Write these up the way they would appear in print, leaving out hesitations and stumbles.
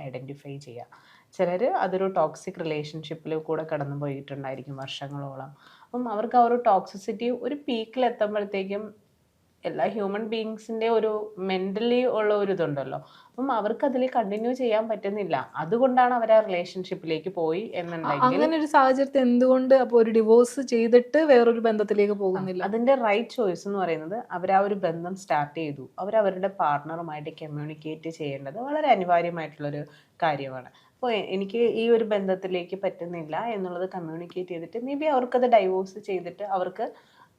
Identify ചെയ്യുക. ചിലർ അതൊരു ടോക്സിക് റിലേഷൻഷിപ്പിൽ കൂടെ കടന്നു പോയിട്ടുണ്ടായിരിക്കും വർഷങ്ങളോളം. അപ്പം അവർക്ക് ആ ഒരു ടോക്സിസിറ്റി ഒരു പീക്കിൽ എത്തുമ്പോഴത്തേക്കും എല്ലാ ഹ്യൂമൻ ബീയിങ്സിൻ്റെ ഒരു മെൻ്റലി ഉള്ള ഒരു ഇതുണ്ടല്ലോ, അപ്പം അവർക്ക് അതിൽ കണ്ടിന്യൂ ചെയ്യാൻ പറ്റുന്നില്ല. അതുകൊണ്ടാണ് അവർ ആ റിലേഷൻഷിപ്പിലേക്ക് പോയി എന്നുണ്ടെങ്കിൽ അങ്ങനെ ഒരു സാഹചര്യത്തിൽ എന്തുകൊണ്ട് അപ്പോൾ ഒരു ഡിവോഴ്സ് ചെയ്തിട്ട് വേറൊരു ബന്ധത്തിലേക്ക് പോകുന്നില്ല? അതിൻ്റെ റൈറ്റ് ചോയ്സ് എന്ന് പറയുന്നത് അവർ ആ ഒരു ബന്ധം സ്റ്റാർട്ട് ചെയ്തു, അവരവരുടെ പാർട്ട്ണറുമായിട്ട് കമ്മ്യൂണിക്കേറ്റ് ചെയ്യേണ്ടത് വളരെ അനിവാര്യമായിട്ടുള്ളൊരു കാര്യമാണ്. അപ്പോൾ എനിക്ക് ഈ ഒരു ബന്ധത്തിലേക്ക് പറ്റുന്നില്ല എന്നുള്ളത് കമ്മ്യൂണിക്കേറ്റ് ചെയ്തിട്ട് മേ ബി അവർക്കത് ഡൈവോഴ്സ് ചെയ്തിട്ട് അവർക്ക്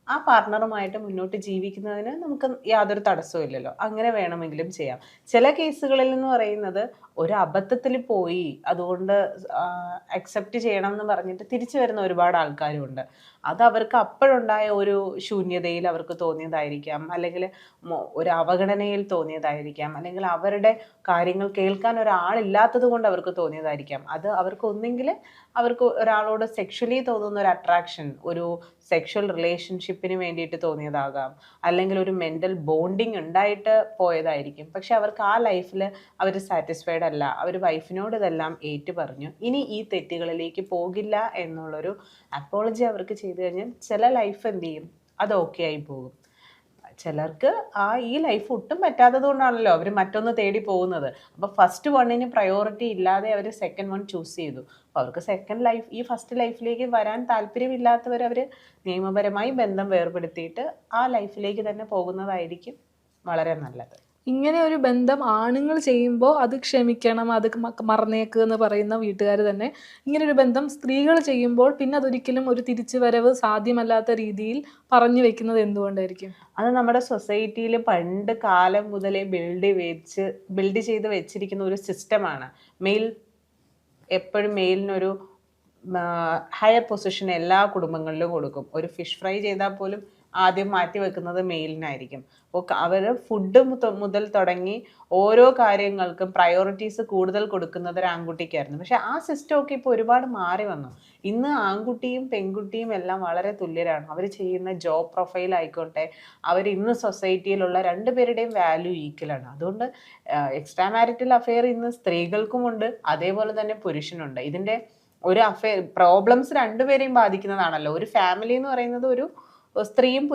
ആ പാർട്ട്ണറുമായിട്ട് മുന്നോട്ട് ജീവിക്കുന്നതിന് നമുക്ക് യാതൊരു തടസ്സവും ഇല്ലല്ലോ. അങ്ങനെ വേണമെങ്കിലും ചെയ്യാം. ചില കേസുകളിൽ എന്ന് പറയുന്നത് ഒരു അബദ്ധത്തിൽ പോയി അതുകൊണ്ട് അക്സെപ്റ്റ് ചെയ്യണം എന്ന് പറഞ്ഞിട്ട് തിരിച്ചു വരുന്ന ഒരുപാട് ആൾക്കാരുമുണ്ട്. അത് അവർക്ക് അപ്പോഴുണ്ടായ ഒരു ശൂന്യതയിൽ അവർക്ക് തോന്നിയതായിരിക്കാം, അല്ലെങ്കിൽ ഒരു അവഗണനയിൽ തോന്നിയതായിരിക്കാം, അല്ലെങ്കിൽ അവരുടെ കാര്യങ്ങൾ കേൾക്കാൻ ഒരാളില്ലാത്തത് കൊണ്ട് അവർക്ക് തോന്നിയതായിരിക്കാം. അത് അവർക്ക് ഒന്നെങ്കിൽ അവർക്ക് ഒരാളോട് സെക്ഷലി തോന്നുന്ന ഒരു അട്രാക്ഷൻ, ഒരു സെക്ഷൽ റിലേഷൻഷിപ്പിന് വേണ്ടിയിട്ട് തോന്നിയതാകാം, അല്ലെങ്കിൽ ഒരു മെൻ്റൽ ബോണ്ടിങ് ഉണ്ടായിട്ട് പോയതായിരിക്കും. പക്ഷെ അവർക്ക് ആ ലൈഫിൽ അവർ സാറ്റിസ്ഫൈഡ് അല്ല. അവർ വൈഫിനോട് ഇതെല്ലാം ഏറ്റു പറഞ്ഞു ഇനി ഈ തെറ്റുകളിലേക്ക് പോകില്ല എന്നുള്ളൊരു അപ്പോളജി അവർക്ക് ചെയ്തു കഴിഞ്ഞാൽ ചില ലൈഫ് എന്ത് ചെയ്യും, അത് ഓക്കെ ആയി പോകും. ചിലർക്ക് ഈ ലൈഫ് ഒട്ടും പറ്റാത്തത് കൊണ്ടാണല്ലോ അവർ മറ്റൊന്ന് തേടി പോകുന്നത്. അപ്പോൾ ഫസ്റ്റ് വണ്ണിന് പ്രയോറിറ്റി ഇല്ലാതെ അവർ സെക്കൻഡ് വൺ ചൂസ് ചെയ്തു. അപ്പോൾ അവർക്ക് സെക്കൻഡ് ലൈഫ്, ഈ ഫസ്റ്റ് ലൈഫിലേക്ക് വരാൻ താല്പര്യമില്ലാത്തവർ അവർ നിയമപരമായി ബന്ധം വേർപെടുത്തിയിട്ട് ആ ലൈഫിലേക്ക് തന്നെ പോകുന്നതായിരിക്കും വളരെ നല്ലത്. ഇങ്ങനെ ഒരു ബന്ധം ആണുങ്ങൾ ചെയ്യുമ്പോൾ അത് ക്ഷമിക്കണം, അത് മറന്നേക്ക് എന്ന് പറയുന്ന വീട്ടുകാർ തന്നെ ഇങ്ങനെ ഒരു ബന്ധം സ്ത്രീകൾ ചെയ്യുമ്പോൾ പിന്നെ അതൊരിക്കലും ഒരു തിരിച്ചു വരവ് സാധ്യമല്ലാത്ത രീതിയിൽ പറഞ്ഞു വെക്കുന്നത് എന്തുകൊണ്ടായിരിക്കും? അത് നമ്മുടെ സൊസൈറ്റിയിൽ പണ്ട് കാലം മുതലേ ബിൽഡ് ചെയ്ത് വെച്ചിരിക്കുന്ന ഒരു സിസ്റ്റമാണ്. എപ്പോഴും മെയിലിനൊരു ഹയർ പൊസിഷൻ എല്ലാ കുടുംബങ്ങളിലും കൊടുക്കും. ഒരു ഫിഷ് ഫ്രൈ ചെയ്താൽ പോലും ആദ്യം മാറ്റി വെക്കുന്നത് മെയിലിനായിരിക്കും. അപ്പോൾ അവർ ഫുഡ് മുതൽ തുടങ്ങി ഓരോ കാര്യങ്ങൾക്കും പ്രയോറിറ്റീസ് കൂടുതൽ കൊടുക്കുന്നത് ഒരു ആൺകുട്ടിക്കായിരുന്നു. പക്ഷെ ആ സിസ്റ്റമൊക്കെ ഇപ്പോൾ ഒരുപാട് മാറി വന്നു. ഇന്ന് ആൺകുട്ടിയും പെൺകുട്ടിയും എല്ലാം വളരെ തുല്യരാണ്. അവർ ചെയ്യുന്ന ജോബ് പ്രൊഫൈൽ ആയിക്കോട്ടെ, അവർ ഇന്ന് സൊസൈറ്റിയിലുള്ള രണ്ടുപേരുടെയും വാല്യൂ ഈക്വലാണ്. അതുകൊണ്ട് എക്സ്ട്രാ മാരിറ്റൽ അഫെയർ ഇന്ന് സ്ത്രീകൾക്കുമുണ്ട്, അതേപോലെ തന്നെ പുരുഷനുണ്ട്. ഇതിൻ്റെ ഒരു പ്രോബ്ലംസ് രണ്ടുപേരെയും ബാധിക്കുന്നതാണല്ലോ. ഒരു ഫാമിലി എന്ന് പറയുന്നത് ഒരു സ്ത്രീയും